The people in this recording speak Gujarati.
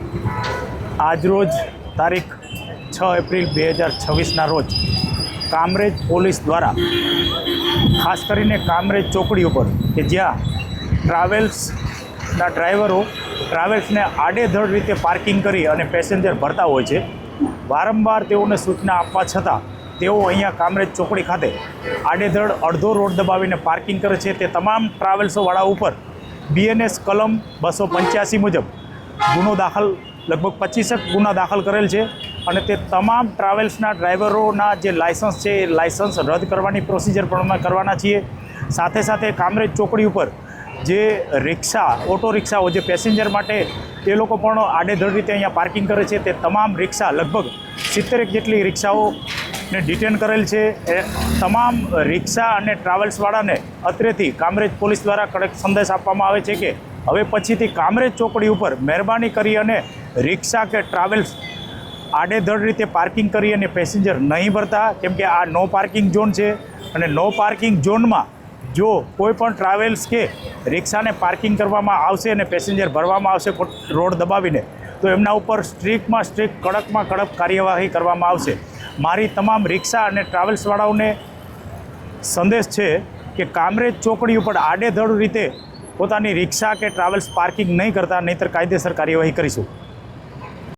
આજરોજ તારીખ 6 એપ્રિલ 2026ના રોજ કામરેજ પોલીસ દ્વારા ખાસ કરીને કામરેજ ચોકડી ઉપર કે જ્યાં ટ્રાવેલ્સના ડ્રાઈવરો ટ્રાવેલ્સને આડેધડ રીતે પાર્કિંગ કરી અને પેસેન્જર ભરતા હોય છે, વારંવાર તેઓને સૂચના આપવા છતાં તેઓ અહીંયા કામરેજ ચોકડી ખાતે આડેધડ અડધો રોડ દબાવીને પાર્કિંગ કરે છે. તે તમામ ટ્રાવેલ્સોવાળા ઉપર BNS કલમ 285 મુજબ ગુનો દાખલ લગભગ 25 ગુના દાખલ કરેલ છે અને તે તમામ ટ્રાવેલ્સના ડ્રાઈવરોના જે લાયસન્સ છે એ લાયસન્સ રદ કરવાની પ્રોસિજર પણ અમે કરવાના છીએ. સાથે સાથે કામરેજ ચોકડી ઉપર જે રિક્ષા ઓટો રિક્ષાઓ જે પેસેન્જર માટે એ લોકો પણ આડેધડ રીતે અહીંયા પાર્કિંગ કરે છે, તે તમામ રિક્ષા લગભગ 70 જેટલી રિક્ષાઓને ડિટેન કરેલ છે. એ તમામ રિક્ષા અને ટ્રાવેલ્સવાળાને અત્રેથી કામરેજ પોલીસ દ્વારા કડક સંદેશ આપવામાં આવે છે કે હવે પછીથી કામરેજ ચોકડી ઉપર મહેરબાની કરી અને રિક્ષા કે ટ્રાવેલ્સ આડેધડ રીતે પાર્કિંગ કરી અને પેસેન્જર નહીં ભરતા, કેમ કે આ નો પાર્કિંગ ઝોન છે અને નો પાર્કિંગ ઝોનમાં જો કોઈ પણ ટ્રાવેલ્સ કે રિક્ષાને પાર્કિંગ કરવામાં આવશે અને પેસેન્જર ભરવામાં આવશે રોડ દબાવીને, તો એમના ઉપર સ્ટ્રિક્ટમાં સ્ટ્રિક્ટ કડકમાં કડક કાર્યવાહી કરવામાં આવશે. મારી તમામ રિક્ષા અને ટ્રાવેલ્સવાળાઓને સંદેશ છે કે કામરેજ ચોકડી ઉપર આડેધડ રીતે પોતાની રિક્ષા કે ટ્રાવેલ્સ પાર્કિંગ નહીં કરતા, નહીંતર કાયદેસર કાર્યવાહી કરીશું.